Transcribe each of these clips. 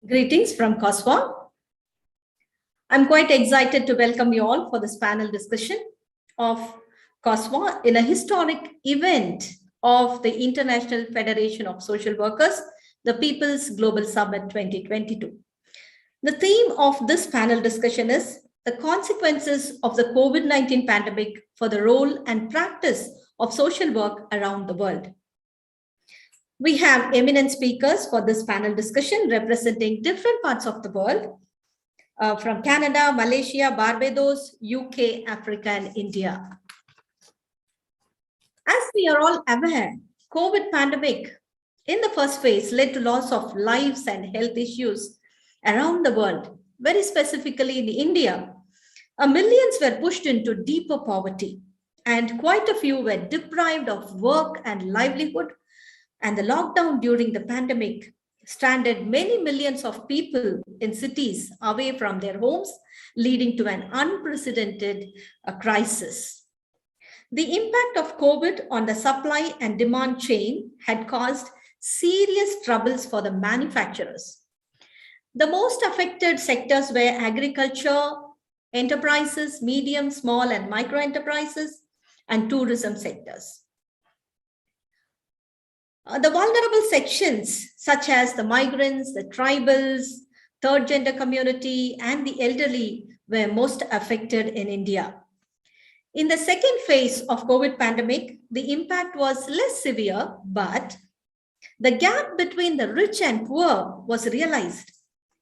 Greetings from Cosw. I'm quite excited to welcome you all for this panel discussion of Cosw in a historic event of the International Federation of Social Workers, the People's Global Summit 2022. The theme of this panel discussion is the consequences of the COVID-19 pandemic for the role and practice of social work around the world. We have eminent speakers for this panel discussion representing different parts of the world from Canada, Malaysia, Barbados, UK, Africa, and India. As we are all aware, COVID pandemic in the first phase led to loss of lives and health issues around the world, very specifically in India. Millions were pushed into deeper poverty and quite a few were deprived of work and livelihood. And the lockdown during the pandemic stranded many millions of people in cities away from their homes, leading to an unprecedented crisis. The impact of COVID on the supply and demand chain had caused serious troubles for the manufacturers. The most affected sectors were agriculture, enterprises, medium, small, and micro enterprises, and tourism sectors. The vulnerable sections, such as the migrants, the tribals, third gender community, and the elderly, were most affected in India. In the second phase of COVID pandemic, the impact was less severe, but the gap between the rich and poor was realized.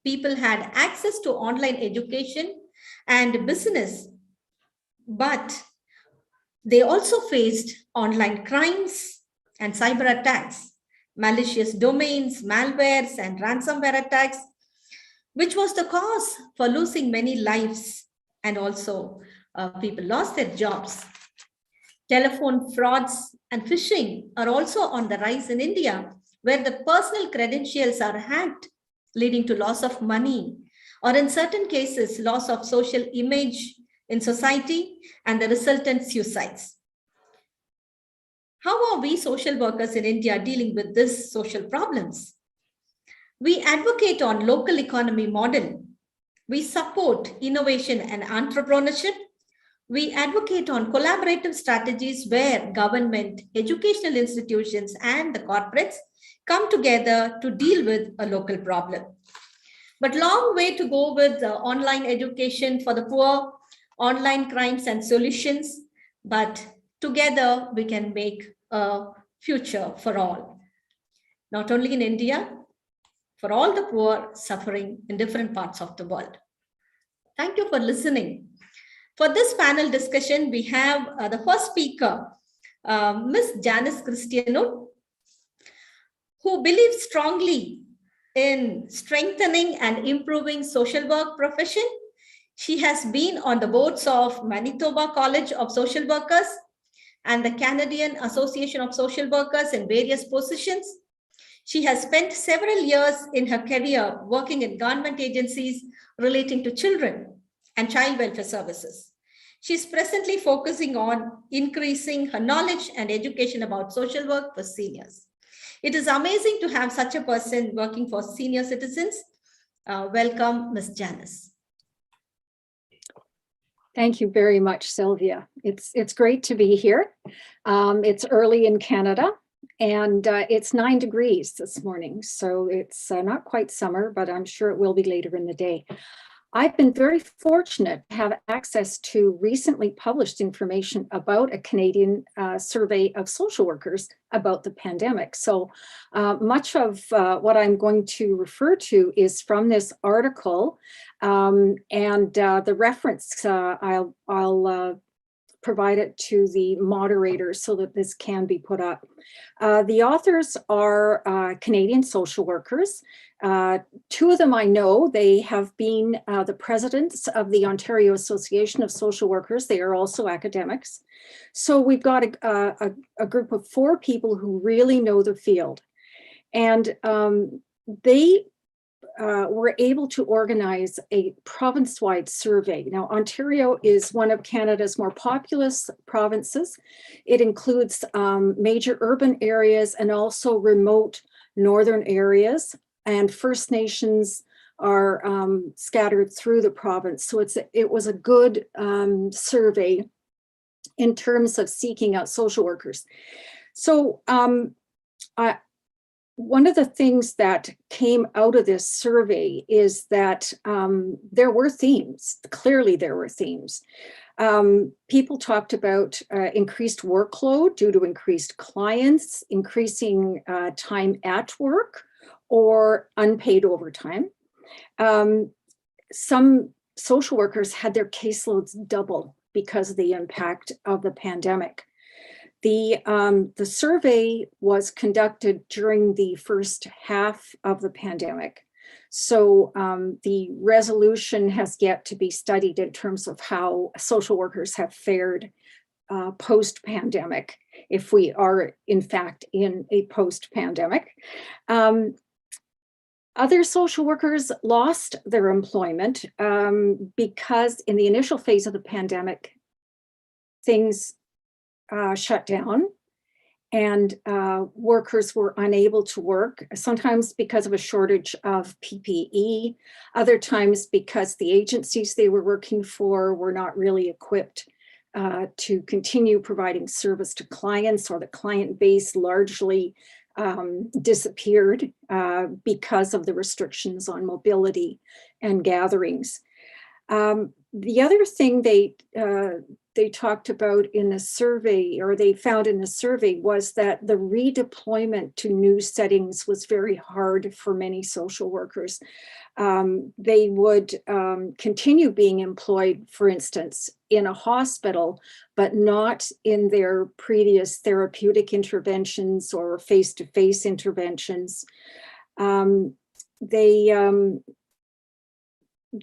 People had access to online education and business, but they also faced online crimes and cyber attacks, malicious domains, malwares, and ransomware attacks, which was the cause for losing many lives, and also people lost their jobs. Telephone frauds and phishing are also on the rise in India, where the personal credentials are hacked, leading to loss of money, or in certain cases, loss of social image in society and the resultant suicides. How are we social workers in India dealing with these social problems? We advocate on local economy model. We support innovation and entrepreneurship. We advocate on collaborative strategies where government, educational institutions, and the corporates come together to deal with a local problem. But long way to go with online education for the poor, online crimes and solutions, but together we can make a future for all, not only in India, for all the poor suffering in different parts of the world. Thank you for listening. For this panel discussion, we have the first speaker, Ms. Janice Cristiano, who believes strongly in strengthening and improving social work profession. She has been on the boards of Manitoba College of Social Workers and the Canadian Association of Social Workers in various positions. She has spent several years in her career working in government agencies relating to children and child welfare services. She's presently focusing on increasing her knowledge and education about social work for seniors. It is amazing to have such a person working for senior citizens. Welcome, Ms. Janice. Thank you very much, Sylvia. It's great to be here. It's early in Canada and it's 9 degrees this morning. So it's not quite summer, but I'm sure it will be later in the day. I've been very fortunate to have access to recently published information about a Canadian survey of social workers about the pandemic. So much of what I'm going to refer to is from this article, and the reference, I'll provide it to the moderator so that this can be put up. The authors are Canadian social workers. Two of them I know. They have been the presidents of the Ontario Association of Social Workers. They are also academics. So we've got a group of 4 people who really know the field. And they were able to organize a province-wide survey. Now, Ontario is one of Canada's more populous provinces. It includes major urban areas and also remote northern areas and First Nations are scattered through the province. So it was a good survey in terms of seeking out social workers. So one of the things that came out of this survey is that there were themes. Clearly, there were themes. People talked about increased workload due to increased clients, increasing time at work, or unpaid overtime. Some social workers had their caseloads double because of the impact of the pandemic. The survey was conducted during the first half of the pandemic. So the resolution has yet to be studied in terms of how social workers have fared post-pandemic, if we are in fact in a post-pandemic. Other social workers lost their employment because in the initial phase of the pandemic, things shut down and workers were unable to work, sometimes because of a shortage of PPE, other times because the agencies they were working for were not really equipped to continue providing service to clients, or the client base largely disappeared because of the restrictions on mobility and gatherings. The other thing they talked about in the survey, or they found in the survey, was that the redeployment to new settings was very hard for many social workers. They would continue being employed, for instance, in a hospital, but not in their previous therapeutic interventions or face-to-face interventions.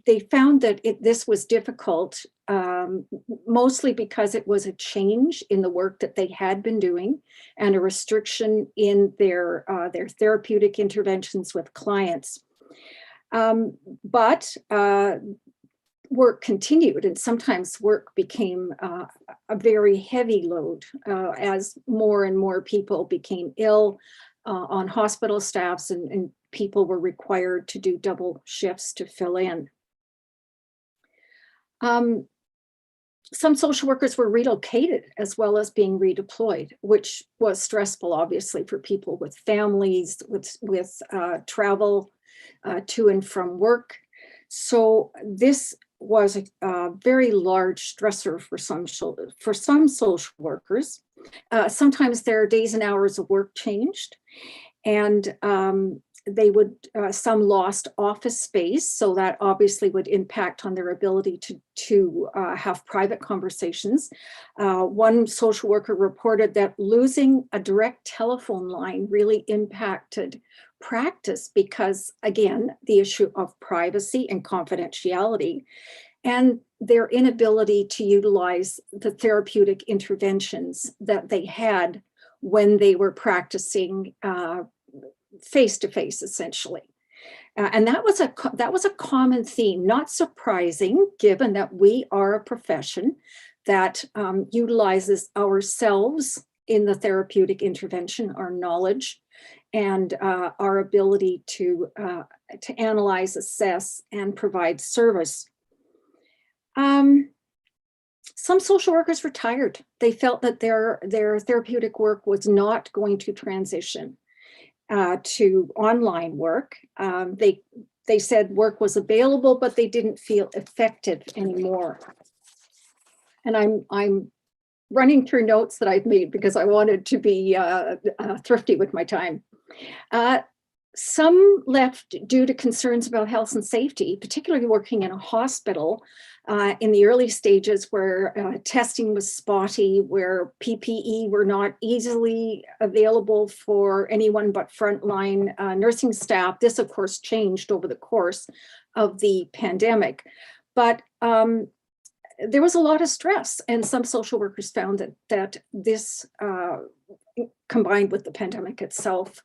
They found that this was difficult, mostly because it was a change in the work that they had been doing and a restriction in their therapeutic interventions with clients. But work continued, and sometimes work became a very heavy load as more and more people became ill on hospital staffs, and people were required to do double shifts to fill in. Some social workers were relocated as well as being redeployed, which was stressful, obviously, for people with families, with travel to and from work. So this was a very large stressor for some social workers. Sometimes their days and hours of work changed, and they would, some lost office space, so that obviously would impact on their ability to have private conversations. One social worker reported that losing a direct telephone line really impacted practice because, again, the issue of privacy and confidentiality, and their inability to utilize the therapeutic interventions that they had when they were practicing face-to-face, essentially. And that was a common theme, not surprising, given that we are a profession that utilizes ourselves in the therapeutic intervention, our knowledge, and our ability to analyze, assess, and provide service. Some social workers retired. They felt that their therapeutic work was not going to transition to online work. They said work was available, but they didn't feel effective anymore. And I'm running through notes that I've made because I wanted to be thrifty with my time. Some left due to concerns about health and safety, particularly working in a hospital in the early stages where testing was spotty, where PPE were not easily available for anyone but frontline nursing staff. This, of course, changed over the course of the pandemic. But there was a lot of stress, and some social workers found that this, combined with the pandemic itself,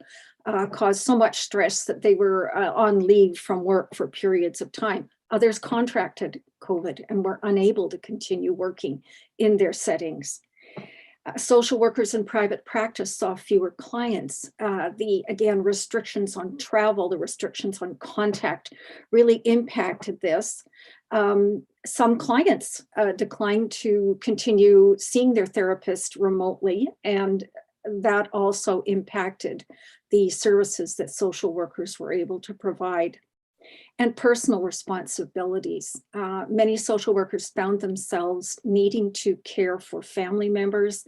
caused so much stress that they were on leave from work for periods of time. Others contracted COVID and were unable to continue working in their settings. Social workers in private practice saw fewer clients. Again, restrictions on travel, the restrictions on contact really impacted this. Some clients declined to continue seeing their therapist remotely, and that also impacted the services that social workers were able to provide. And personal responsibilities. Many social workers found themselves needing to care for family members,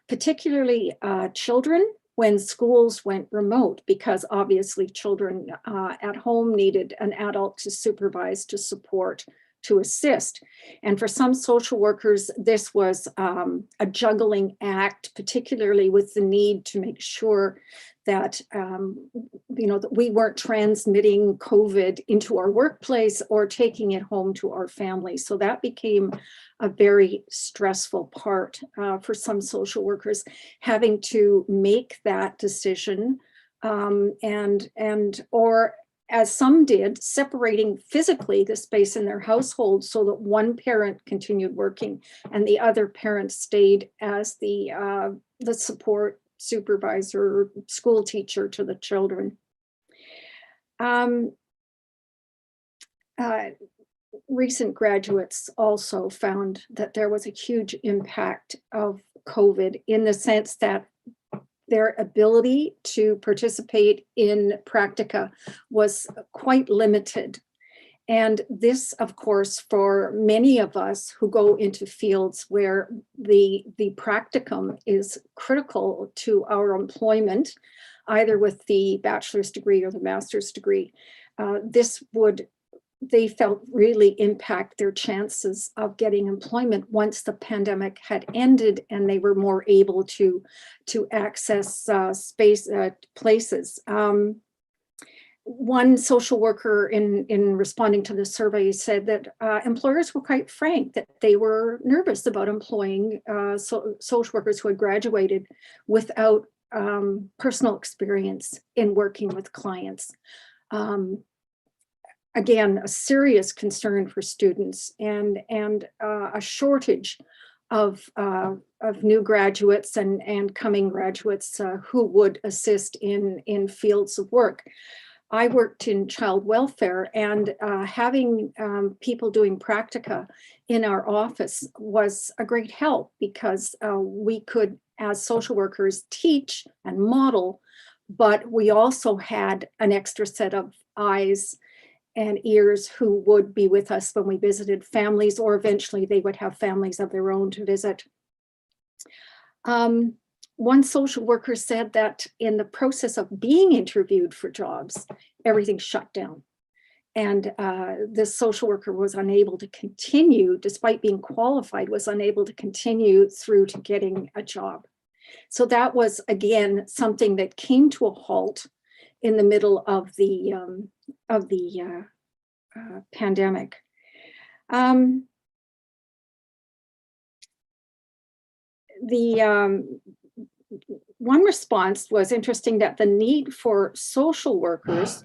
particularly children, when schools went remote, because obviously children at home needed an adult to supervise, to support, to assist. And for some social workers, this was a juggling act, particularly with the need to make sure that that we weren't transmitting COVID into our workplace or taking it home to our families. So that became a very stressful part for some social workers, having to make that decision, or as some did, separating physically the space in their household so that one parent continued working and the other parent stayed as the support supervisor, school teacher to the children. Recent graduates also found that there was a huge impact of COVID in the sense that their ability to participate in practica was quite limited. And this, of course, for many of us who go into fields where the practicum is critical to our employment, either with the bachelor's degree or the master's degree, they felt really impact their chances of getting employment once the pandemic had ended and they were more able to access places. One social worker in responding to the survey said that employers were quite frank that they were nervous about employing social workers who had graduated without personal experience in working with clients. Again, a serious concern for students and a shortage of new graduates and coming graduates who would assist in fields of work. I worked in child welfare, and having people doing practica in our office was a great help because we could, as social workers, teach and model, but we also had an extra set of eyes and ears who would be with us when we visited families, or eventually they would have families of their own to visit. One social worker said that in the process of being interviewed for jobs, everything shut down. And this social worker was unable to continue, despite being qualified, was unable to continue through to getting a job. So that was, again, something that came to a halt in the middle of the pandemic. One response was interesting, that the need for social workers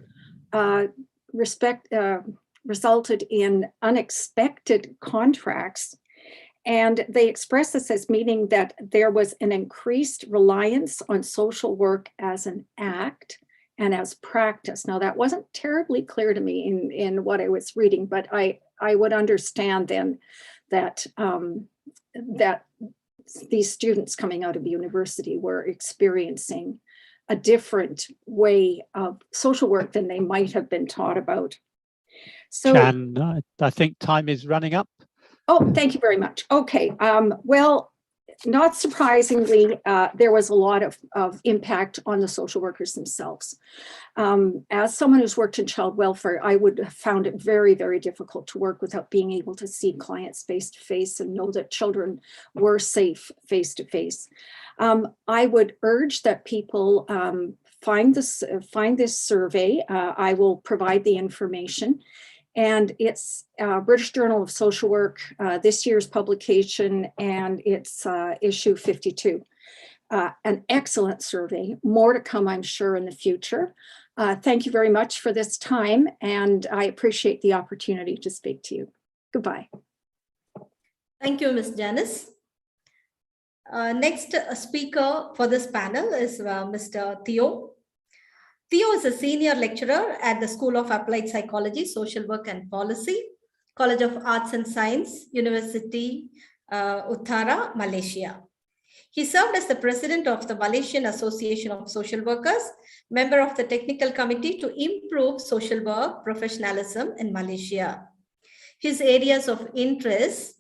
resulted in unexpected contracts. And they expressed this as meaning that there was an increased reliance on social work as an act and as practice. Now, that wasn't terribly clear to me in what I was reading, but I would understand then that that these students coming out of university were experiencing a different way of social work than they might have been taught about. So, Jan, I think time is running up. Oh, thank you very much. Okay, well, not surprisingly, there was a lot of impact on the social workers themselves. As someone who's worked in child welfare, I would have found it very, very difficult to work without being able to see clients face to face and know that children were safe face to face. I would urge that people find this survey. I will provide the information. And it's British Journal of Social Work, this year's publication, and it's issue 52. An excellent survey, more to come, I'm sure, in the future. Thank you very much for this time, and I appreciate the opportunity to speak to you. Goodbye. Thank you, Ms. Janice. Next speaker for this panel is Mr. Theo. Theo is a senior lecturer at the School of Applied Psychology, Social Work and Policy, College of Arts and Science, University Uttara, Malaysia. He served as the president of the Malaysian Association of Social Workers, member of the technical committee to improve social work professionalism in Malaysia. His areas of interest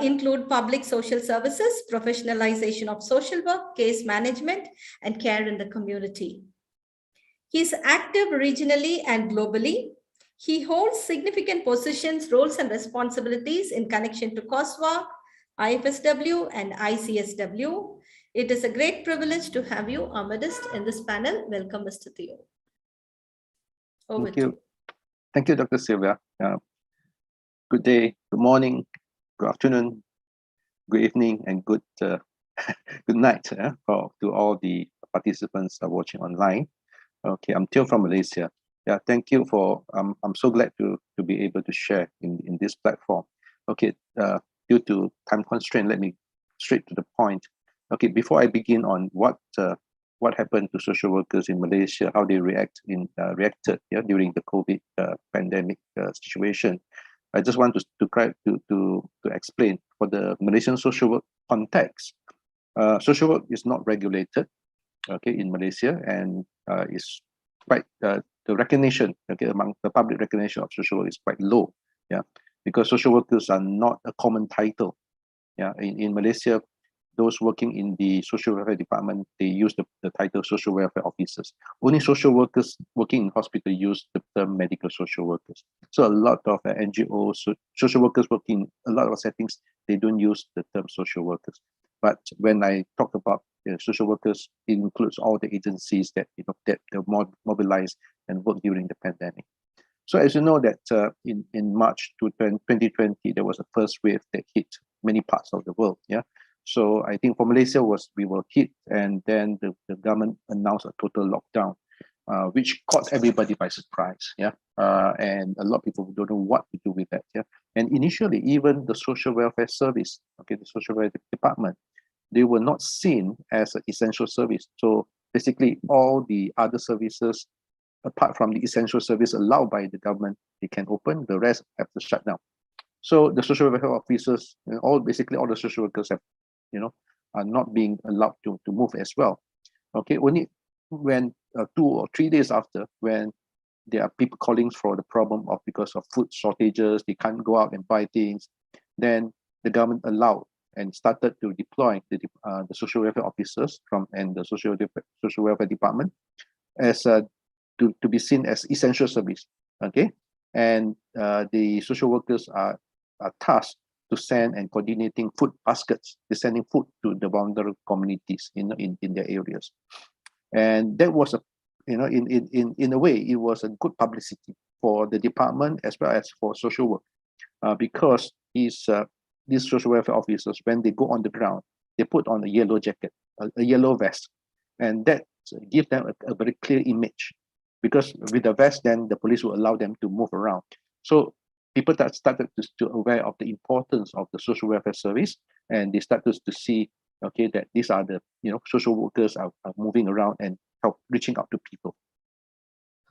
include public social services, professionalization of social work, case management, and care in the community. He is active regionally and globally. He holds significant positions, roles, and responsibilities in connection to Cosw, IFSW, and ICSW. It is a great privilege to have you amidst in this panel. Welcome, Mr. Theo. Over Thank you. Thank you, Dr. Sylvia. Good day, good morning, good afternoon, good evening, and good good night to all the participants watching online. Okay, I'm Theo from Malaysia. Yeah, thank you for. I'm so glad to be able to share in this platform. Okay, due to time constraint, let me straight to the point. Okay, before I begin on what happened to social workers in Malaysia, how they reacted during the COVID pandemic situation, I just want to explain for the Malaysian social work context. Social work is not regulated, okay, in Malaysia, and is quite the recognition, okay, among the public recognition of social work is quite low, yeah, because social workers are not a common title, yeah. In Malaysia, those working in the social welfare department, they use the title social welfare officers. Only social workers working in hospital use the term medical social workers. So a lot of NGOs, social workers working in a lot of settings, they don't use the term social workers. But when I talk about social workers, it includes all the agencies that that mobilized and worked during the pandemic. So as you know that in March 2020, there was a first wave that hit many parts of the world. Yeah. So I think for Malaysia we were hit, and then the government announced a total lockdown, which caught everybody by surprise. Yeah. And a lot of people don't know what to do with that. Yeah. And initially, even the social welfare service, okay, the social welfare department, they were not seen as an essential service. So basically, all the other services, apart from the essential service allowed by the government, they can open. The rest have to shut down. So the social welfare officers, basically all the social workers are not being allowed to move as well. Okay, only when 2 or 3 days after, when there are people calling for the problem of because of food shortages, they can't go out and buy things, then the government allowed and started to deploy the social welfare officers and the social welfare department as to be seen as essential service. Okay, and the social workers are tasked to send and coordinating food baskets. They're sending food to the vulnerable communities in their areas, and that was in a way it was a good publicity for the department as well as for social work, because these social welfare officers, when they go on the ground, they put on a yellow jacket, a yellow vest, and that gives them a very clear image, because with the vest, then the police will allow them to move around. So people that started to aware of the importance of the social welfare service, and they started to see, okay, that these are the social workers are moving around and reaching out to people.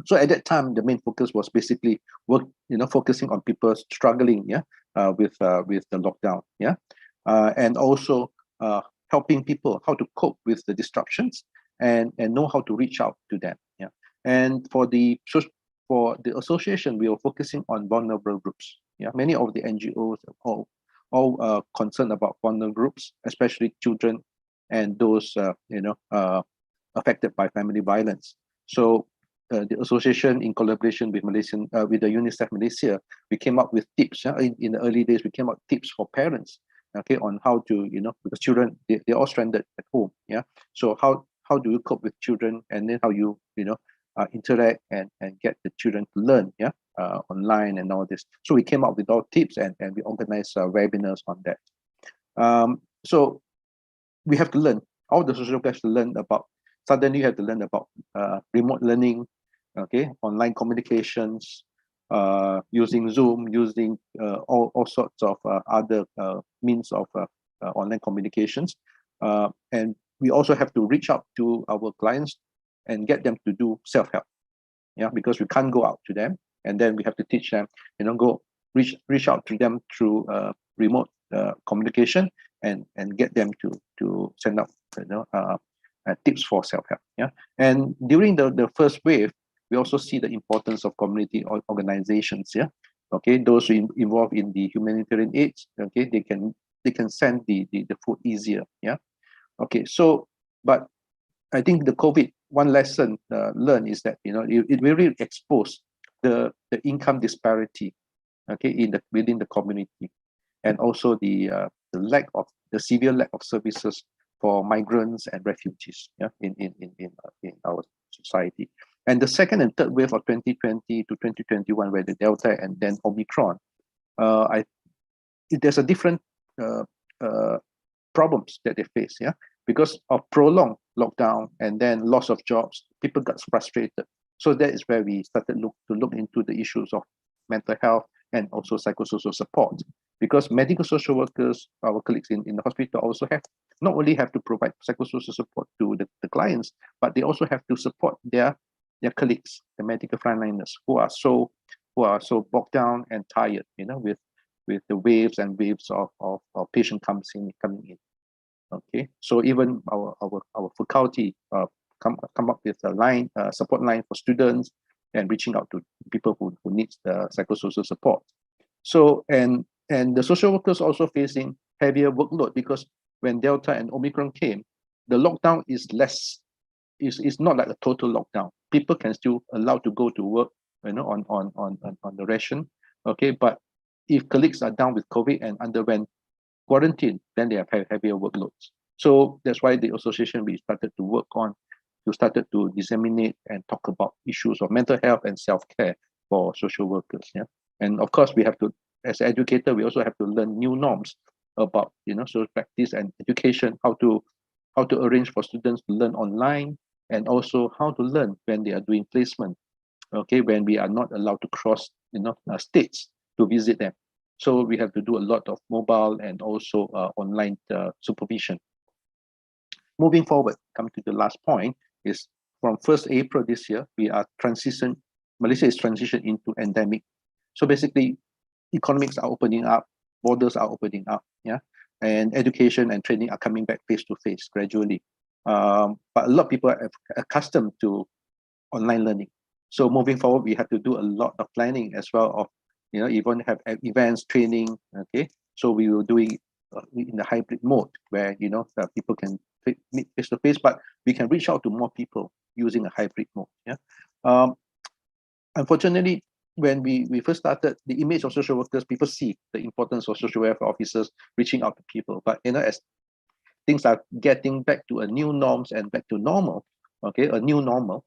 So at that time, the main focus was basically focusing on people struggling, with the lockdown, and also helping people how to cope with the disruptions and know how to reach out to them, And for the association, we were focusing on vulnerable groups. Yeah, many of the NGOs are all concerned about vulnerable groups, especially children and those affected by family violence. So the association, in collaboration with with the UNICEF Malaysia, we came up with tips. In the early days, we came up with tips for parents, okay, on how to because children they're all stranded at home. Yeah, so how do you cope with children, and then how you interact and get the children to learn, online and all this. So we came up with all tips, and we organized webinars on that. So we have to learn, all the social workers to learn about, suddenly you have to learn about remote learning, okay, online communications, using Zoom, using all sorts of other means of online communications. And we also have to reach out to our clients and get them to do self-help. Yeah, because we can't go out to them, and then we have to teach them, go reach out to them through remote communication and get them to send out tips for self-help. Yeah, and during the first wave, we also see the importance of community organizations. Yeah, okay, those who involved in the humanitarian aid, okay, they can send the food easier. Yeah, okay, so but I think the COVID one lesson learned is that it really exposed the income disparity, okay, within the community, and also the severe lack of services for migrants and refugees, yeah, in our society. And the second and third wave of 2020 to 2021, where the Delta and then Omicron, there's a different problems that they face, yeah, because of prolonged lockdown and then loss of jobs. People got frustrated. So that is where we started to look into the issues of mental health and also psychosocial support. Because medical social workers, our colleagues in the hospital, also not only have to provide psychosocial support to the clients, but they also have to support their colleagues, the medical frontliners, who are so bogged down and tired, with the waves and waves of patient coming in. Okay, so even our faculty come up with a support line for students and reaching out to people who need the psychosocial support. So and the social workers also facing heavier workload, because when Delta and Omicron came, the lockdown is not like a total lockdown. People can still allowed to go to work, on the ration. Okay, but if colleagues are down with COVID and underwent quarantine, then they have heavier workloads. So that's why the association we started to work on, started to disseminate and talk about issues of mental health and self-care for social workers. Yeah, and of course we have to, as an educator, we also have to learn new norms about social practice and education, how to arrange for students to learn online, and also how to learn when they are doing placement. Okay, when we are not allowed to cross states to visit them. So we have to do a lot of mobile and also online supervision. Moving forward, come to the last point, is from 1st April this year, Malaysia is transitioned into endemic. So basically, economics are opening up, borders are opening up, yeah, and education and training are coming back face to face gradually. But a lot of people are accustomed to online learning. So moving forward, we have to do a lot of planning as well of, even have events, training, okay? So we will do it in the hybrid mode where, people can meet face to face, but we can reach out to more people using a hybrid mode, yeah? Unfortunately, when we first started, the image of social workers, people see the importance of social welfare officers reaching out to people. But, as things are getting back to a new norms and back to normal, okay, a new normal,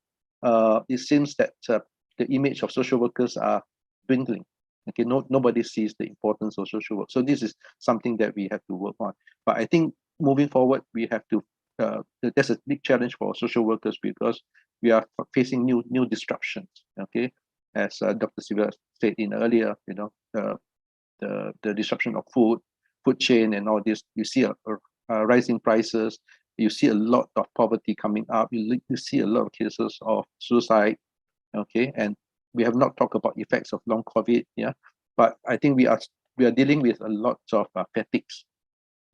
it seems that the image of social workers are dwindling. Okay, nobody sees the importance of social work. So this is something that we have to work on. But I think moving forward, we have to, there's a big challenge for social workers, because we are facing new disruptions. Okay, as Dr. Sylvia said in earlier, the disruption of food chain and all this. You see a rising prices. You see a lot of poverty coming up. You see a lot of cases of suicide. Okay, and we have not talked about effects of long COVID. Yeah, but I think we are dealing with a lot of fatigues.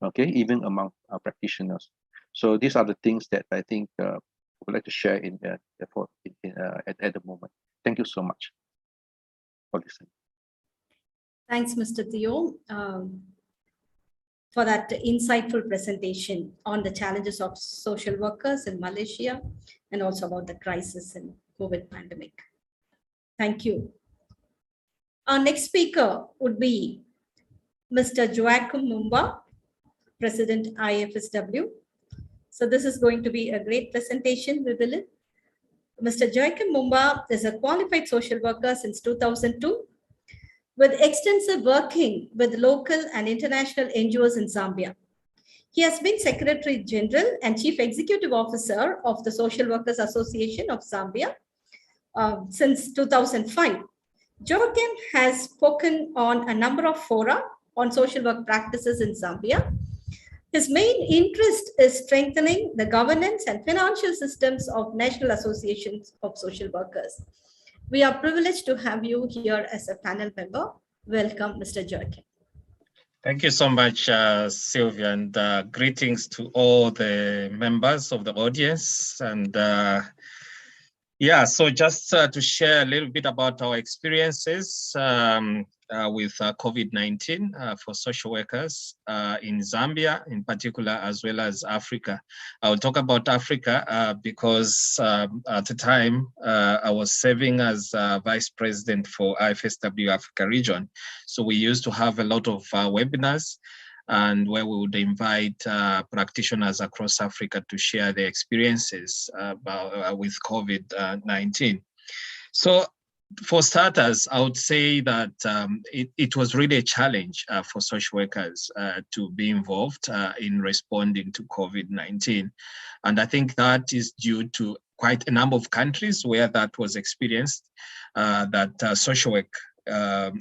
Okay, even among our practitioners. So these are the things that I think I would like to share at the moment. Thank you so much for listening. Thanks, Mr. Theo, for that insightful presentation on the challenges of social workers in Malaysia and also about the crisis in COVID pandemic. Thank you. Our next speaker would be Mr. Joachim Mumba, President IFSW. So this is going to be a great presentation, we believe. Mr. Joachim Mumba is a qualified social worker since 2002, with extensive working with local and international NGOs in Zambia. He has been Secretary General and Chief Executive Officer of the Social Workers Association of Zambia since 2005. Joachim has spoken on a number of fora on social work practices in Zambia. His main interest is strengthening the governance and financial systems of national associations of social workers. We are privileged to have you here as a panel member. Welcome, Mr. Joachim. Thank you so much, Sylvia, and greetings to all the members of the audience. And yeah, so just to share a little bit about our experiences with COVID-19 for social workers in Zambia in particular, as well as Africa. I'll talk about Africa because at the time I was serving as Vice President for IFSW Africa region. So we used to have a lot of webinars and where we would invite practitioners across Africa to share their experiences with COVID-19. So for starters, I would say that it was really a challenge for social workers to be involved in responding to COVID-19. And I think that is due to quite a number of countries where that was experienced, that social work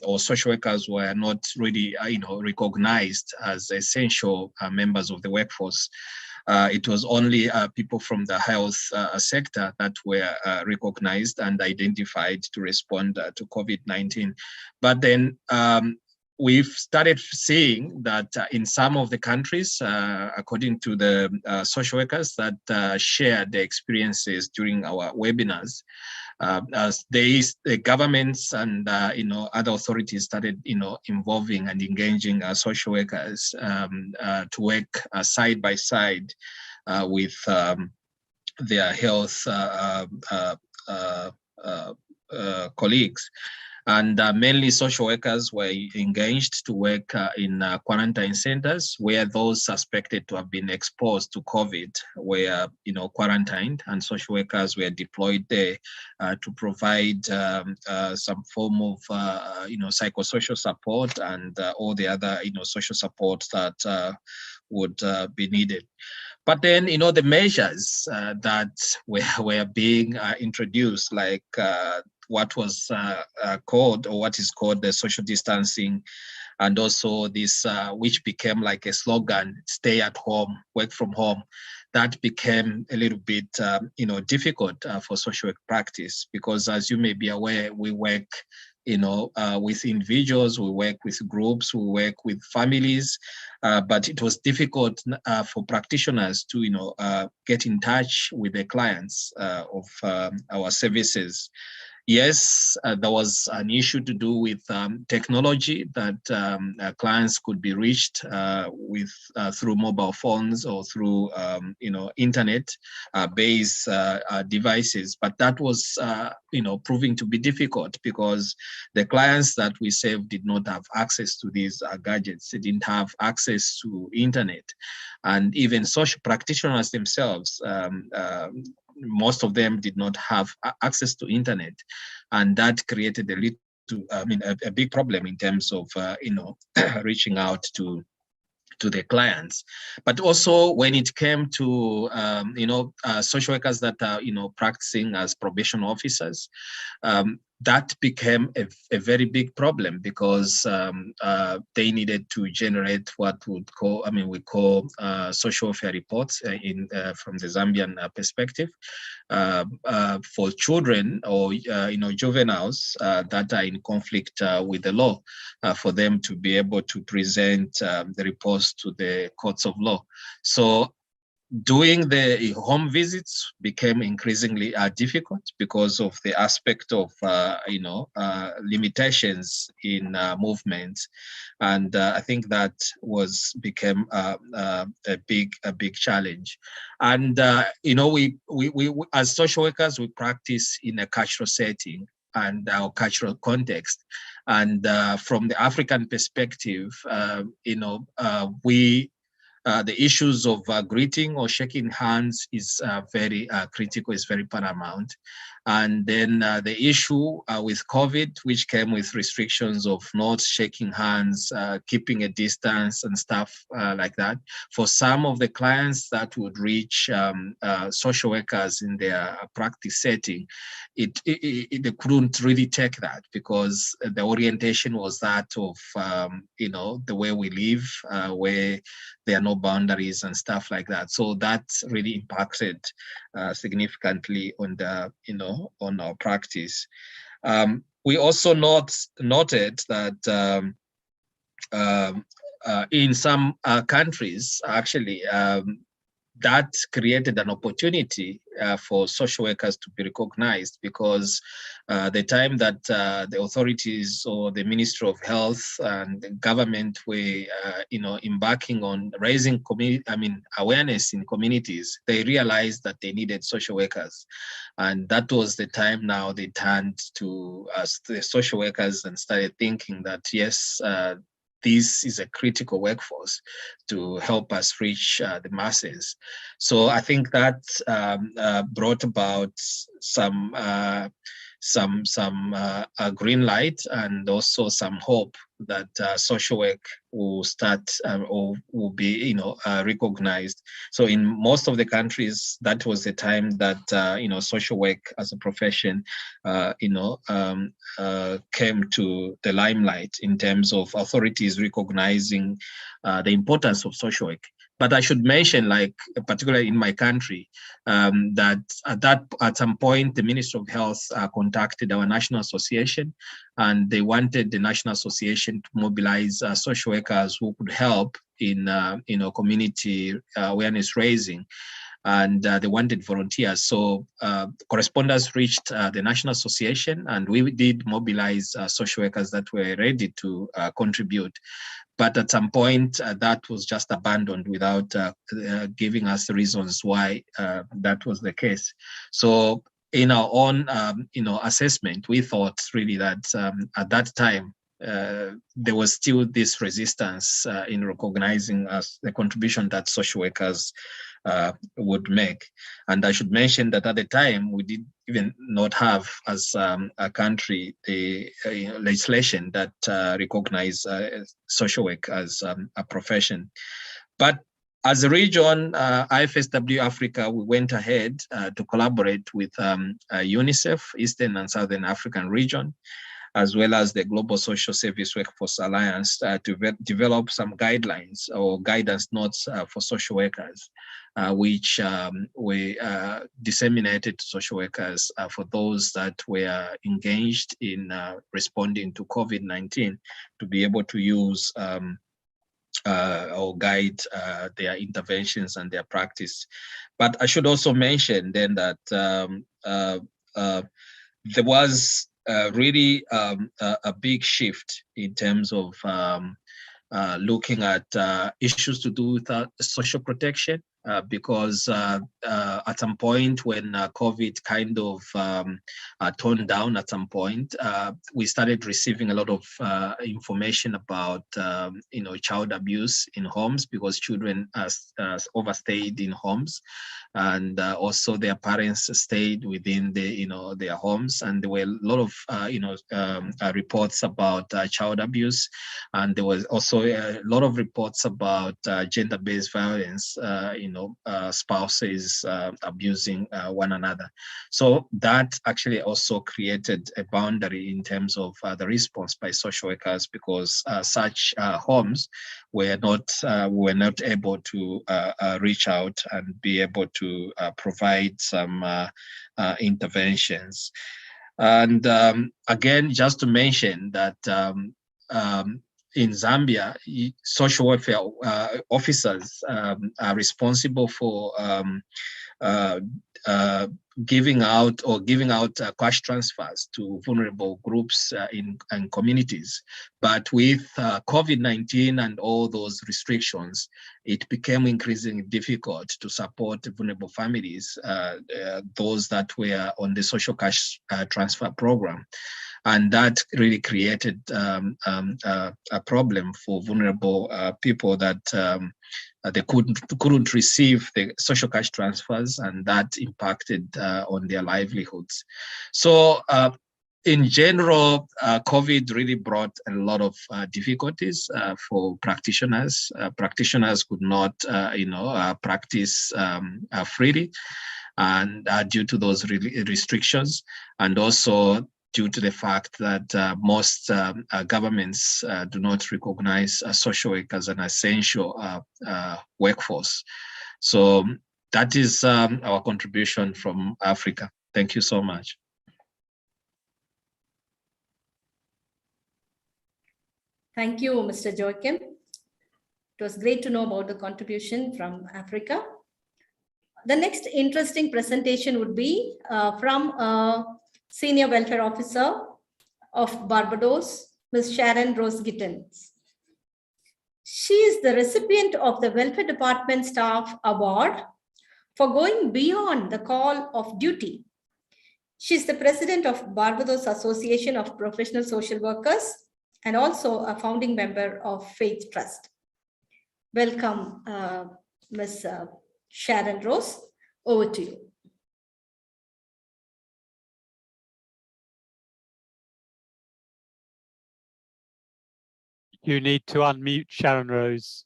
or social workers were not really, recognized as essential members of the workforce. It was only people from the health sector that were recognized and identified to respond to COVID-19. But then we've started seeing that in some of the countries, according to the social workers that shared their experiences during our webinars, as the governments and other authorities started involving and engaging social workers to work side by side with their health colleagues. And mainly social workers were engaged to work in quarantine centers where those suspected to have been exposed to COVID were, quarantined, and social workers were deployed there to provide some form of, psychosocial support and all the other, social support that would be needed. But then, the measures that were being introduced, like what was called, or what is called, the social distancing, and also this, which became like a slogan, stay at home, work from home, that became a little bit, difficult for social work practice, because as you may be aware, we work with individuals, we work with groups, we work with families, but it was difficult for practitioners to, get in touch with the clients of our services. Yes, there was an issue to do with technology that clients could be reached with through mobile phones or through internet-based devices, but that was proving to be difficult because the clients that we served did not have access to these gadgets. They didn't have access to internet, and even social practitioners themselves. Most of them did not have access to internet, and that created a big problem in terms of reaching out to the clients. But also when it came to social workers that are practicing as probation officers, that became a very big problem because they needed to generate what we call social welfare reports from the Zambian perspective for children or juveniles that are in conflict with the law, for them to be able to present the reports to the courts of law. So doing the home visits became increasingly difficult because of the aspect of limitations in movement, and I think that became a big challenge. And we as social workers, we practice in a cultural setting and our cultural context, and from the African perspective, the issues of greeting or shaking hands is very critical, is very paramount. And then the issue with COVID, which came with restrictions of not shaking hands, keeping a distance and stuff like that. For some of the clients that would reach social workers in their practice setting, they couldn't really take that because the orientation was that of, the way we live, where there are no boundaries and stuff like that. So that really impacted significantly on on our practice. We also noted that in some countries, actually, that created an opportunity for social workers to be recognized, because the time that the authorities or the Ministry of Health and the government were, embarking on raising awareness in communities, they realized that they needed social workers, and that was the time now they turned to the social workers and started thinking that yes. This is a critical workforce to help us reach the masses. So I think that brought about some green light and also some hope that social work will start or will be recognized. So in most of the countries, that was the time that social work as a profession came to the limelight in terms of authorities recognizing the importance of social work. But I should mention, like particularly in my country, that at some point the Ministry of Health contacted our national association, and they wanted the national association to mobilize social workers who could help in community awareness raising. And they wanted volunteers. So correspondents reached the National Association, and we did mobilize social workers that were ready to contribute. But at some point, that was just abandoned without giving us the reasons why that was the case. So in our own, assessment, we thought really that at that time, there was still this resistance in recognizing the contribution that social workers would make. And I should mention that at the time, we did even not have, as a country, the legislation that recognized social work as a profession. But as a region, IFSW Africa, we went ahead to collaborate with UNICEF, Eastern and Southern African region, as well as the Global Social Service Workforce Alliance to develop some guidelines or guidance notes for social workers, which we disseminated to social workers for those that were engaged in responding to COVID-19 to be able to use or guide their interventions and their practice. But I should also mention then that there was really a big shift in terms of looking at issues to do with social protection, because at some point when COVID kind of toned down at some point, we started receiving a lot of information about child abuse in homes, because children overstayed in homes, and also their parents stayed within their homes, and there were a lot of reports about child abuse, and there was also a lot of reports about gender-based violence, spouses abusing one another. So that actually also created a boundary in terms of the response by social workers, because such homes were not able to reach out and be able to provide some interventions. And again, just to mention that in Zambia, social welfare officers are responsible for giving out cash transfers to vulnerable groups in communities. But with COVID-19 and all those restrictions, it became increasingly difficult to support vulnerable families, those that were on the social cash transfer program. And that really created a problem for vulnerable people that they couldn't receive the social cash transfers, and that impacted on their livelihoods. So in general, COVID really brought a lot of difficulties for practitioners. Practitioners could not, practice freely, and due to those restrictions, and also due to the fact that most governments do not recognize social work as an essential workforce. So that is our contribution from Africa. Thank you so much. Thank you, Mr. Joachim. It was great to know about the contribution from Africa. The next interesting presentation would be from a Senior Welfare Officer of Barbados, Ms. Sharon Rose Gittins. She is the recipient of the Welfare Department Staff Award for going beyond the call of duty. She is the president of Barbados Association of Professional Social Workers and also a founding member of Faith Trust. Welcome, Ms. Sharon Rose. Over to you. You need to unmute Sharon Rose.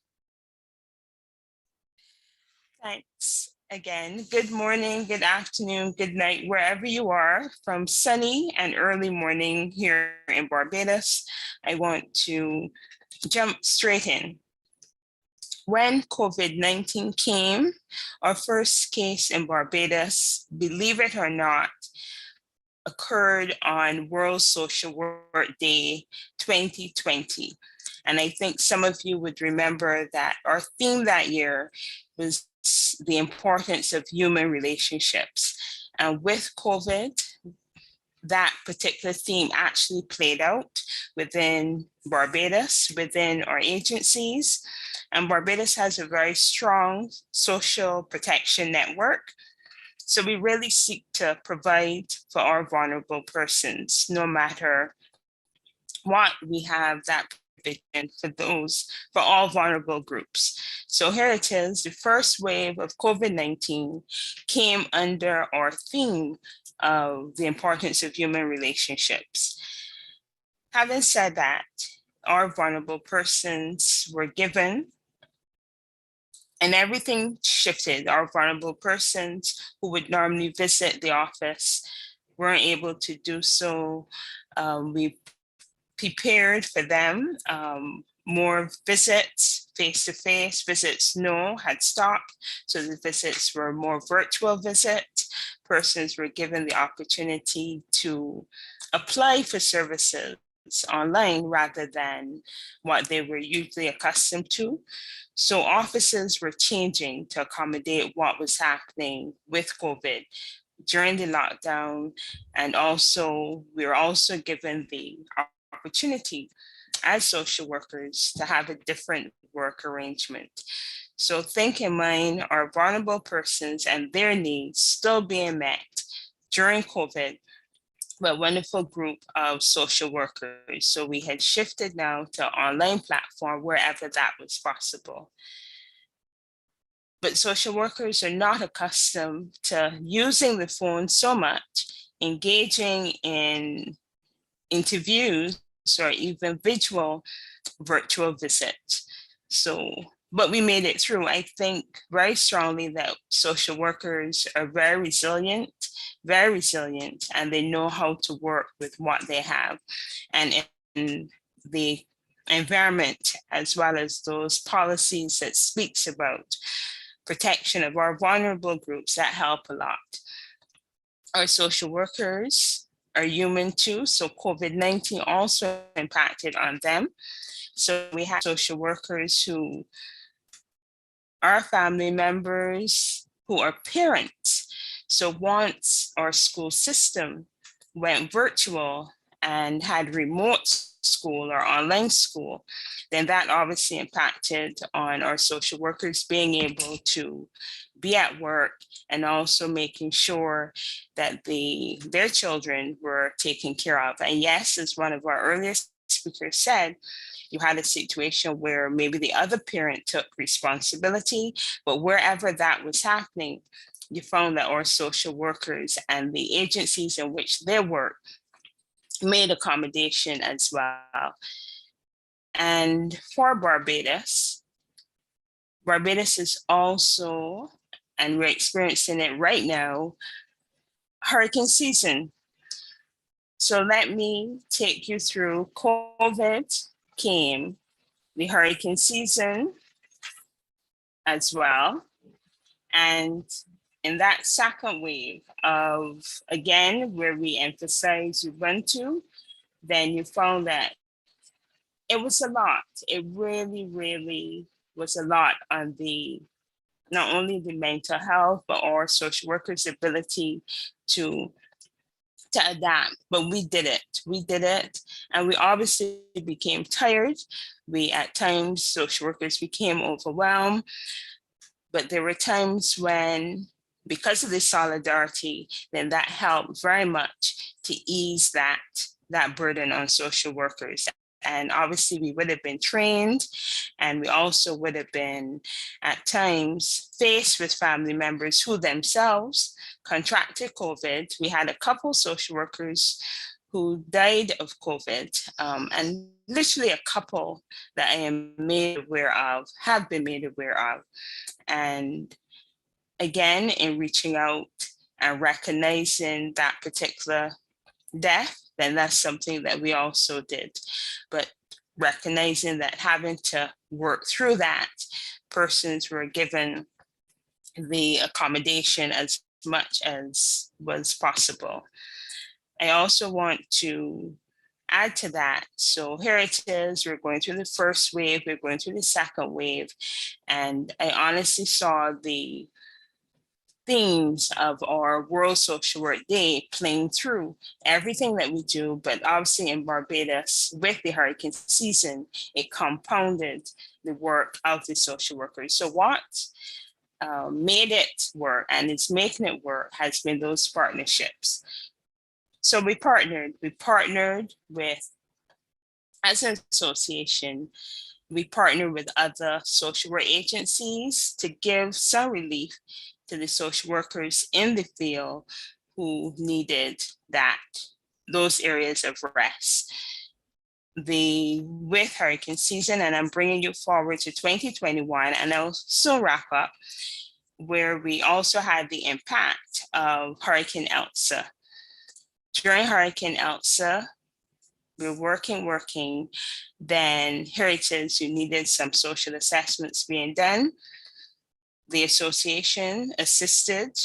Thanks again. Good morning, good afternoon, good night, wherever you are from sunny and early morning here in Barbados. I want to jump straight in. When COVID-19 came, our first case in Barbados, believe it or not, occurred on World Social Work Day 2020. And I think some of you would remember that our theme that year was the importance of human relationships. And with COVID, that particular theme actually played out within Barbados, within our agencies. And Barbados has a very strong social protection network. So we really seek to provide for our vulnerable persons, no matter what. We have that provision for all vulnerable groups. So here it is, the first wave of COVID-19 came under our theme of the importance of human relationships. Having said that, our vulnerable persons were given, and everything shifted. Our vulnerable persons who would normally visit the office weren't able to do so. We prepared for them. More visits, face-to-face visits, had stopped. So the visits were more virtual visits. Persons were given the opportunity to apply for services online rather than what they were usually accustomed to. So offices were changing to accommodate what was happening with COVID during the lockdown. And also, we were also given the opportunity as social workers to have a different work arrangement. So think in mind our vulnerable persons and their needs still being met during COVID, but a wonderful group of social workers. So we had shifted now to online platform wherever that was possible. But social workers are not accustomed to using the phone so much, engaging in interviews or even virtual visits. So, but we made it through. I think very strongly that social workers are very resilient, and they know how to work with what they have. And in the environment, as well as those policies that speaks about protection of our vulnerable groups, that help a lot. Our social workers are human too, so COVID-19 also impacted on them. So we have social workers who are family members, who are parents. So once our school system went virtual and had remote school or online school, then that obviously impacted on our social workers being able to be at work and also making sure that their children were taken care of. And yes, as one of our earlier speakers said, you had a situation where maybe the other parent took responsibility, but wherever that was happening, you found that our social workers and the agencies in which they work made accommodation as well. And for Barbados, Barbados is also, and we're experiencing it right now, hurricane season. So let me take you through. COVID came, the hurricane season as well. And in that second wave of, again, where we emphasize Ubuntu, then you found that it was a lot. It really, really was a lot on the, not only the mental health, but our social workers' ability to adapt. But we did it. And we obviously became tired. We, at times, social workers became overwhelmed. But there were times when, because of the solidarity, then that helped very much to ease that burden on social workers. And obviously we would have been trained, and we also would have been at times faced with family members who themselves contracted COVID. We had a couple social workers who died of COVID, and literally a couple that I am made aware of, have been made aware of. And again, in reaching out and recognizing that particular death, then that's something that we also did. But recognizing that, having to work through that, persons were given the accommodation as much as was possible. I also want to add to that. So here it is, we're going through the first wave, we're going through the second wave, and I honestly saw the themes of our World Social Work Day playing through everything that we do. But obviously in Barbados, with the hurricane season, it compounded the work of the social workers. So what made it work, and it's making it work, has been those partnerships. So we partnered with, as an association, we partnered with other social work agencies to give some relief to the social workers in the field who needed those areas of rest. With hurricane season, and I'm bringing you forward to 2021, and I'll soon wrap up, where we also had the impact of Hurricane Elsa. During Hurricane Elsa, we're working, then here it is, you needed some social assessments being done. The association assisted.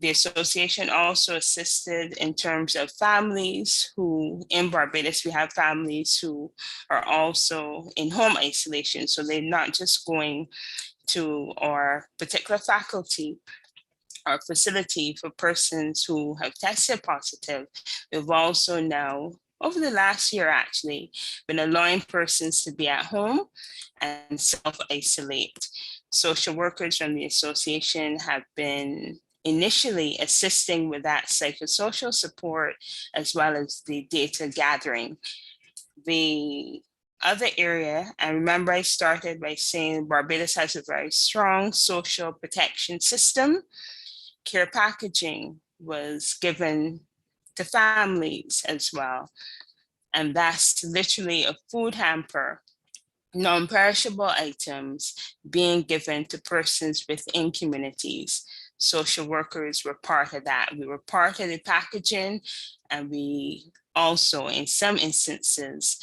The association also assisted in terms of families who, in Barbados, we have families who are also in home isolation. So they're not just going to our particular faculty or facility for persons who have tested positive. We've also now, over the last year actually, been allowing persons to be at home and self-isolate. Social workers from the association have been initially assisting with that psychosocial support, as well as the data gathering. The other area, and remember I started by saying Barbados has a very strong social protection system. Care packaging was given to families as well. And that's literally a food hamper, non-perishable items being given to persons within communities. Social workers were part of that. We were part of the packaging, and we also, in some instances,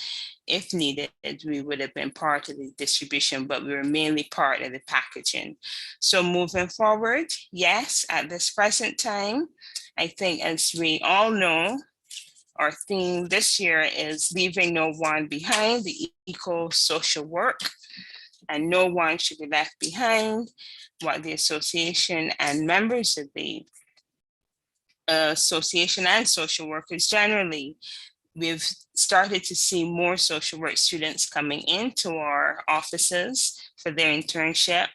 if needed, we would have been part of the distribution, but we were mainly part of the packaging. So moving forward, yes, at this present time, I think, as we all know, our theme this year is leaving no one behind, the eco-social work, and no one should be left behind. What the association and members of the association and social workers generally, we've started to see more social work students coming into our offices for their internship.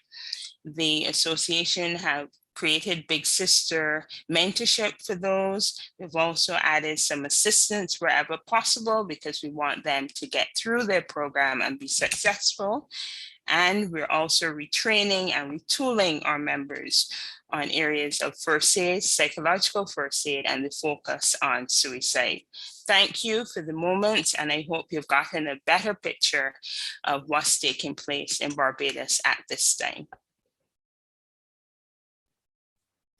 The association have created Big Sister mentorship for those. We've also added some assistance wherever possible because we want them to get through their program and be successful. And we're also retraining and retooling our members on areas of first aid, psychological first aid, and the focus on suicide. Thank you for the moment, and I hope you've gotten a better picture of what's taking place in Barbados at this time.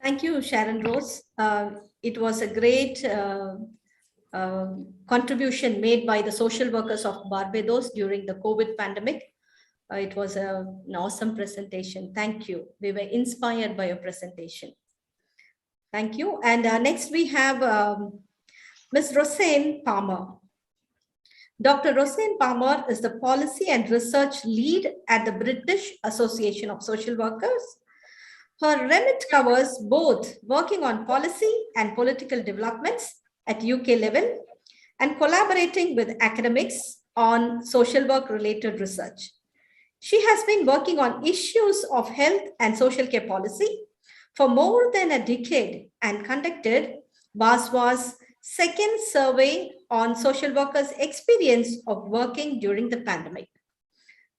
Thank you, Sharon Rose. It was a great contribution made by the social workers of Barbados during the COVID pandemic. It was an awesome presentation. Thank you. We were inspired by your presentation. Thank you. And next we have Ms. Roseanne Palmer. Dr. Roseanne Palmer is the policy and research lead at the British Association of Social Workers. Her remit covers both working on policy and political developments at UK level and collaborating with academics on social work related research. She has been working on issues of health and social care policy for more than a decade and conducted BASWA's second survey on social workers' experience of working during the pandemic.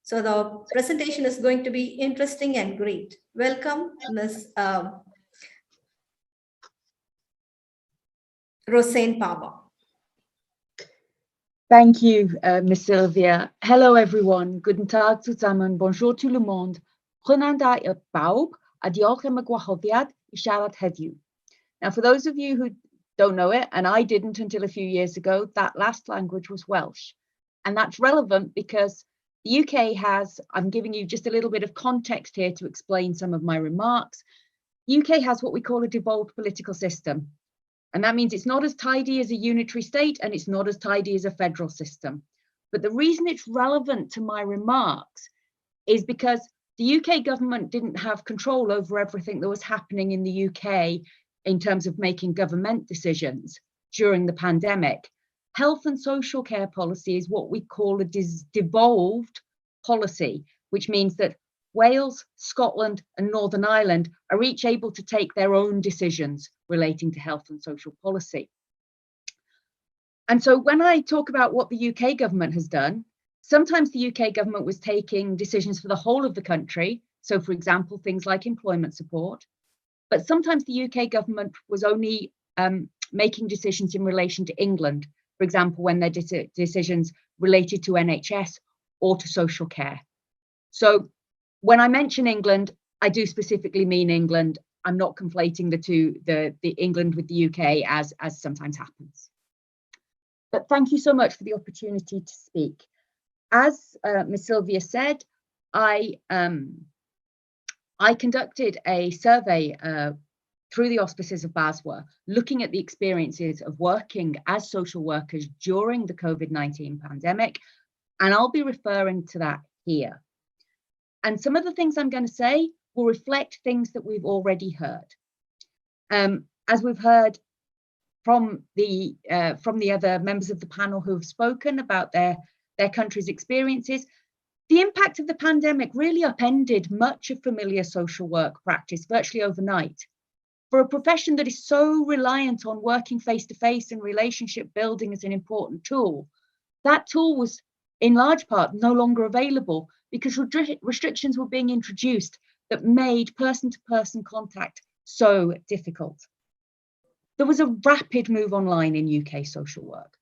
So the presentation is going to be interesting and great. Welcome, Ms. Roseanne Palmer. Thank you, Ms. Sylvia. Hello, everyone. Guten Tag zusammen. Bonjour tout le monde. Prynan da i'r bawb, a diolch am y gwahoddiad I siarad heddiw. Now, for those of you who don't know it, and I didn't until a few years ago, that last language was Welsh. And that's relevant because the UK has, I'm giving you just a little bit of context here to explain some of my remarks. The UK has what we call a devolved political system. And that means it's not as tidy as a unitary state and it's not as tidy as a federal system. But the reason it's relevant to my remarks is because the UK government didn't have control over everything that was happening in the UK in terms of making government decisions during the pandemic. Health and social care policy is what we call a devolved policy, which means that Wales, Scotland, and Northern Ireland are each able to take their own decisions relating to health and social policy. And so when I talk about what the UK government has done, sometimes the UK government was taking decisions for the whole of the country. So for example, things like employment support, but sometimes the UK government was only making decisions in relation to England, for example, when their decisions related to NHS or to social care. So when I mention England, I do specifically mean England. I'm not conflating the two, the England with the UK as sometimes happens. But thank you so much for the opportunity to speak. As Ms. Sylvia said, I conducted a survey through the auspices of BASWA, looking at the experiences of working as social workers during the COVID-19 pandemic, and I'll be referring to that here. And some of the things I'm going to say will reflect things that we've already heard. As we've heard from the other members of the panel who have spoken about their country's experiences, the impact of the pandemic really upended much of familiar social work practice virtually overnight. For a profession that is so reliant on working face-to-face and relationship building as an important tool, that tool was in large part no longer available because restrictions were being introduced that made person-to-person contact so difficult. There was a rapid move online in UK social work.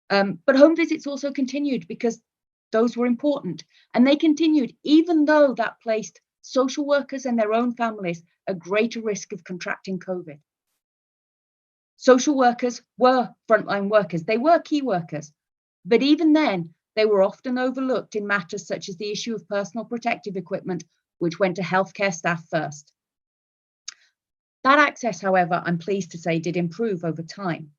But home visits also continued because those were important, and they continued even though that placed social workers and their own families at greater risk of contracting COVID. Social workers were frontline workers, they were key workers, but even then, they were often overlooked in matters such as the issue of personal protective equipment, which went to healthcare staff first. That access, however, I'm pleased to say, did improve over time.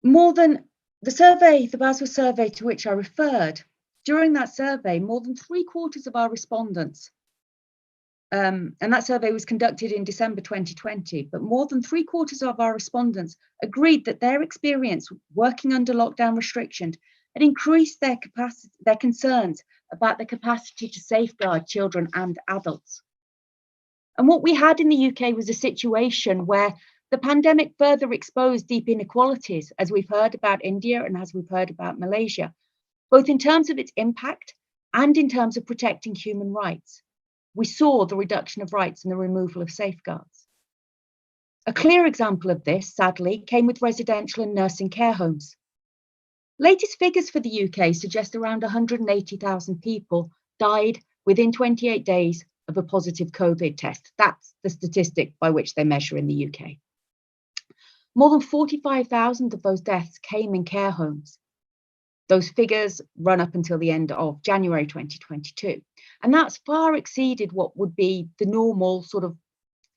More than the survey, the BASWA survey to which I referred, during that survey, more than 3/4 of our respondents, and that survey was conducted in December 2020, but more than 3/4 of our respondents agreed that their experience working under lockdown restrictions had increased their concerns about the capacity to safeguard children and adults. And what we had in the UK was a situation where the pandemic further exposed deep inequalities, as we've heard about India and as we've heard about Malaysia, both in terms of its impact and in terms of protecting human rights. We saw the reduction of rights and the removal of safeguards. A clear example of this, sadly, came with residential and nursing care homes. Latest figures for the UK suggest around 180,000 people died within 28 days of a positive COVID test. That's the statistic by which they measure in the UK. More than 45,000 of those deaths came in care homes. Those figures run up until the end of January 2022. And that's far exceeded what would be the normal sort of,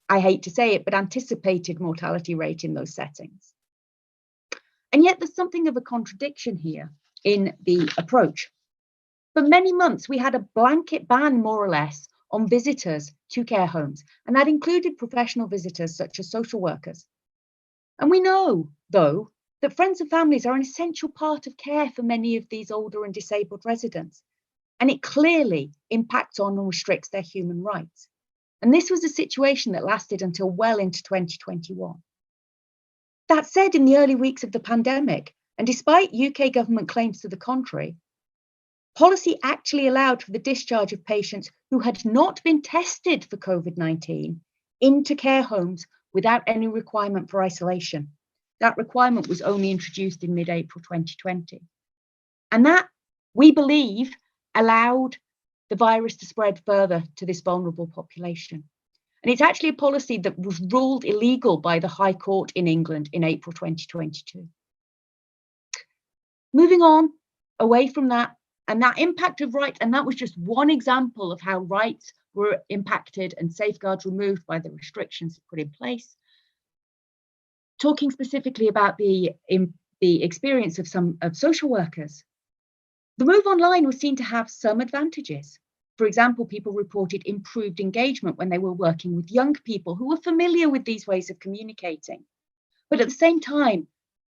I hate to say it, but anticipated mortality rate in those settings. And yet there's something of a contradiction here in the approach. For many months, we had a blanket ban, more or less, on visitors to care homes, and that included professional visitors such as social workers. And we know, though, that friends and families are an essential part of care for many of these older and disabled residents, and it clearly impacts on and restricts their human rights. And this was a situation that lasted until well into 2021. That said, in the early weeks of the pandemic, and despite UK government claims to the contrary, policy actually allowed for the discharge of patients who had not been tested for COVID-19 into care homes without any requirement for isolation. That requirement was only introduced in mid-April 2020. And that, we believe, allowed the virus to spread further to this vulnerable population. And it's actually a policy that was ruled illegal by the High Court in England in April 2022. Moving on away from that, and that impact of rights, and that was just one example of how rights were impacted and safeguards removed by the restrictions put in place. Talking specifically about the experience of some social workers, the move online was seen to have some advantages. For example, people reported improved engagement when they were working with young people who were familiar with these ways of communicating. But at the same time,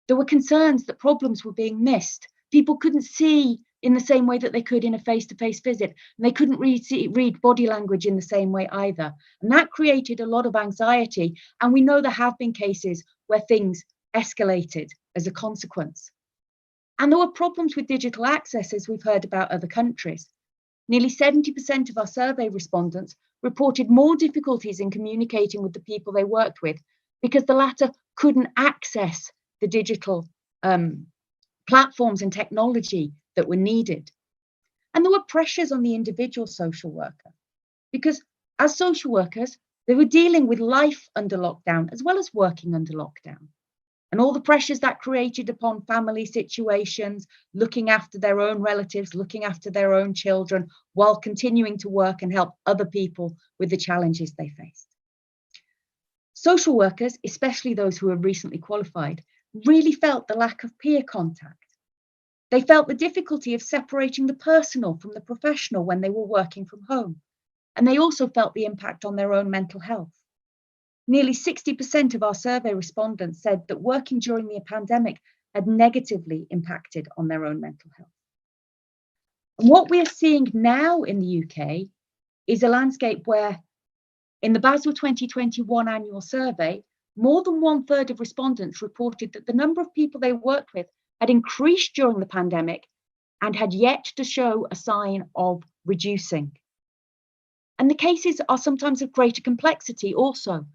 there were concerns that problems were being missed. People couldn't see in the same way that they could in a face-to-face visit, and they couldn't read body language in the same way either. And that created a lot of anxiety. And we know there have been cases where things escalated as a consequence. And there were problems with digital access, as we've heard about other countries. Nearly 70% of our survey respondents reported more difficulties in communicating with the people they worked with because the latter couldn't access the digital platforms and technology that were needed. And there were pressures on the individual social worker because as social workers, they were dealing with life under lockdown as well as working under lockdown. And all the pressures that created upon family situations, looking after their own relatives, looking after their own children, while continuing to work and help other people with the challenges they faced. Social workers, especially those who are recently qualified, really felt the lack of peer contact. They felt the difficulty of separating the personal from the professional when they were working from home. And they also felt the impact on their own mental health. Nearly 60% of our survey respondents said that working during the pandemic had negatively impacted on their own mental health. And what we're seeing now in the UK is a landscape where, in the BASW 2021 annual survey, more than 1/3 of respondents reported that the number of people they worked with had increased during the pandemic and had yet to show a sign of reducing. And the cases are sometimes of greater complexity also.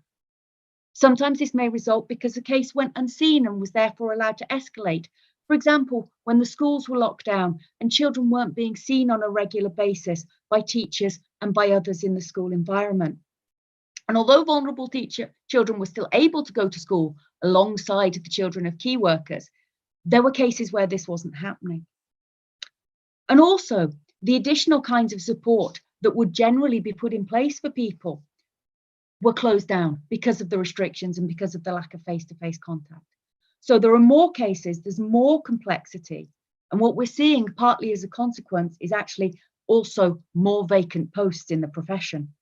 Sometimes this may result because the case went unseen and was therefore allowed to escalate. For example, when the schools were locked down and children weren't being seen on a regular basis by teachers and by others in the school environment. And although vulnerable children were still able to go to school alongside the children of key workers, there were cases where this wasn't happening. And also, the additional kinds of support that would generally be put in place for people were closed down because of the restrictions and because of the lack of face-to-face contact. So there are more cases, there's more complexity. And what we're seeing, partly as a consequence, is actually also more vacant posts in the profession.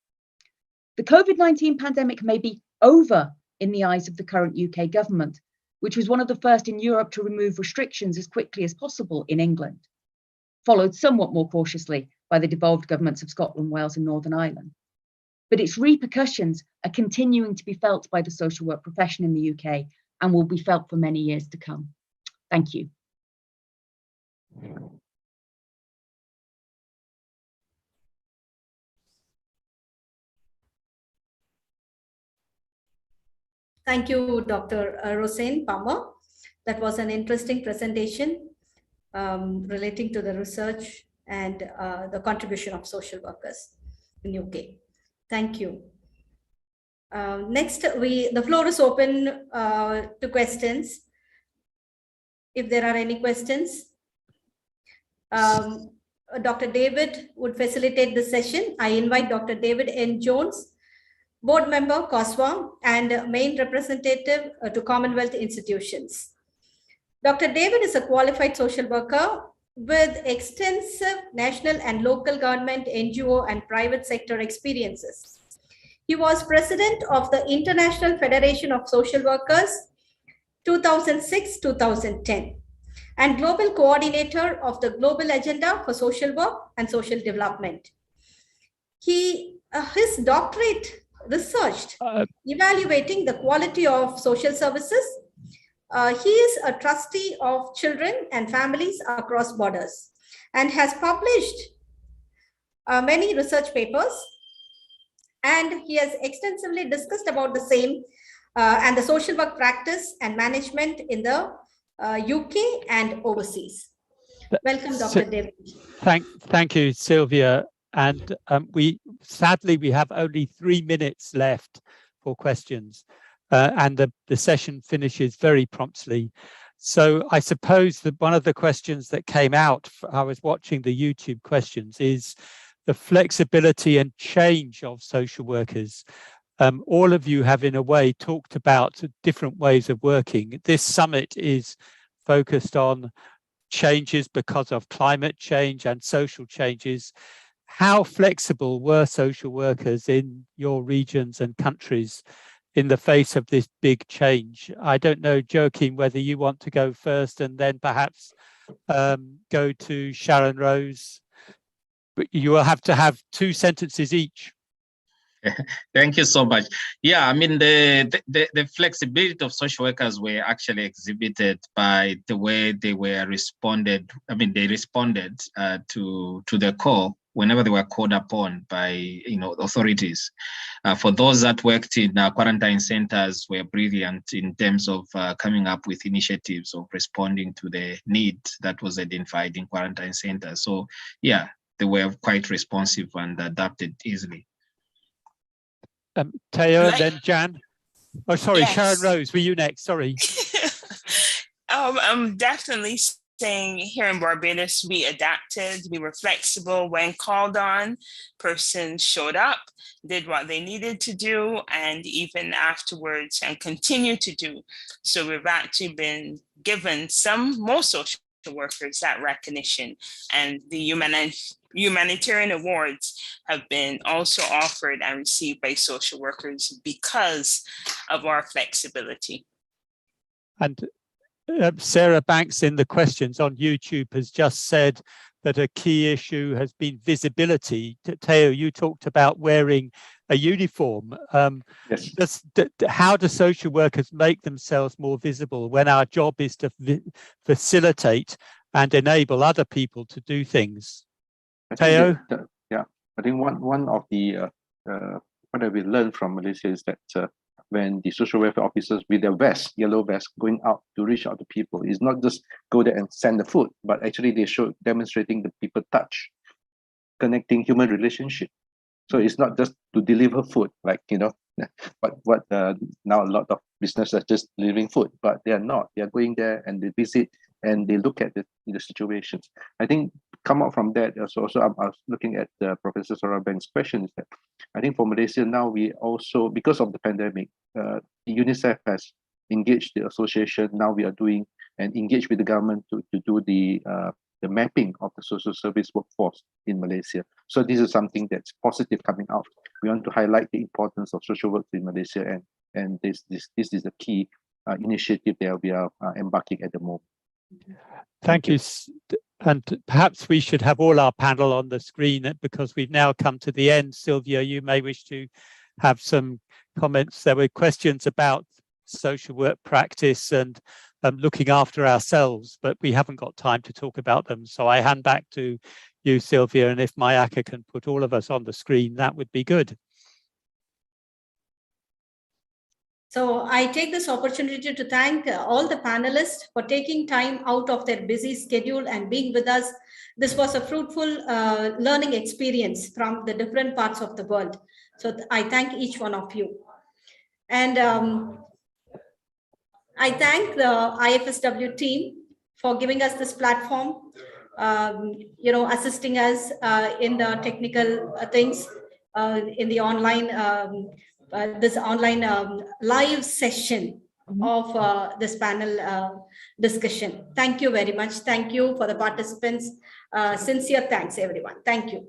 The COVID-19 pandemic may be over in the eyes of the current UK government, which was one of the first in Europe to remove restrictions as quickly as possible in England, followed somewhat more cautiously by the devolved governments of Scotland, Wales and Northern Ireland. but its repercussions are continuing to be felt by the social work profession in the UK and will be felt for many years to come. Thank you. Thank you, Dr. Roseanne Palmer. That was an interesting presentation relating to the research and the contribution of social workers in UK. Thank you. Next, the floor is open to questions. If there are any questions, Dr. David would facilitate the session. I invite Dr. David N. Jones, board member, Cosw, and main representative to Commonwealth institutions. Dr. David is a qualified social worker with extensive national and local government, NGO, and private sector experiences. He was president of the International Federation of Social Workers 2006-2010 and global coordinator of the Global Agenda for Social Work and Social Development. His doctorate researched evaluating the quality of social services. He is a trustee of children and families across borders and has published many research papers, and he has extensively discussed about the same and the social work practice and management in the UK and overseas. Welcome, Dr. David. Thank you, Sylvia. And we have only 3 minutes left for questions, and the session finishes very promptly. So I suppose that one of the questions that came out, I was watching the YouTube questions, is the flexibility and change of social workers. All of you have, in a way, talked about different ways of working. This summit is focused on changes because of climate change and social changes. How flexible were social workers in your regions and countries in the face of this big change? I don't know, Joachim, whether you want to go first and then perhaps go to Sharon Rose. But you will have to have 2 sentences each. Thank you so much. Yeah, I mean, the flexibility of social workers were actually exhibited by the way they were responded. I mean, they responded to the call whenever they were called upon by authorities. For those that worked in quarantine centers were brilliant in terms of coming up with initiatives of responding to the need that was identified in quarantine centers. So yeah, they were quite responsive and adapted easily. Teo, then Jan. Oh, sorry, Yes. Sharon Rose, were you next? Sorry. I'm definitely saying here in Barbados, we adapted, we were flexible when called on, persons showed up, did what they needed to do, and even afterwards and continue to do. So we've actually been given more social workers that recognition, and the humanitarian awards have been also offered and received by social workers because of our flexibility. And Sarah Banks in the questions on YouTube has just said that a key issue has been visibility. Teo, you talked about wearing a uniform. Yes. How do social workers make themselves more visible when our job is to facilitate and enable other people to do things? Teo? I think one of the what we learned from Malaysia is that when the social welfare officers with their vest, yellow vest, going out to reach out to people, it's not just go there and send the food, but actually they show demonstrating the people touch, connecting human relationship. So it's not just to deliver food, like what now a lot of businesses are just delivering food, but they are not. They are going there and they visit and they look at the situations. I think come out from that also I was looking at Professor Sarah Banks' question, is that I think for Malaysia now, we also, because of the pandemic, UNICEF has engaged the association. Now we are doing and engaged with the government to do the mapping of the social service workforce in Malaysia. So this is something that's positive coming out. We want to highlight the importance of social work in Malaysia, and this is the key initiative that we are embarking at the moment. Thank you. And perhaps we should have all our panel on the screen because we've now come to the end. Sylvia, you may wish to have some comments. There were questions about social work practice and looking after ourselves, but we haven't got time to talk about them. So I hand back to you, Sylvia, and if Mayaka can put all of us on the screen, that would be good. So I take this opportunity to thank all the panelists for taking time out of their busy schedule and being with us. This was a fruitful learning experience from the different parts of the world. So I thank each one of you. And I thank the IFSW team for giving us this platform, assisting us in the technical things in the online this online live session of this panel discussion. Thank you very much. Thank you for the participants. Sincere thanks, everyone. Thank you.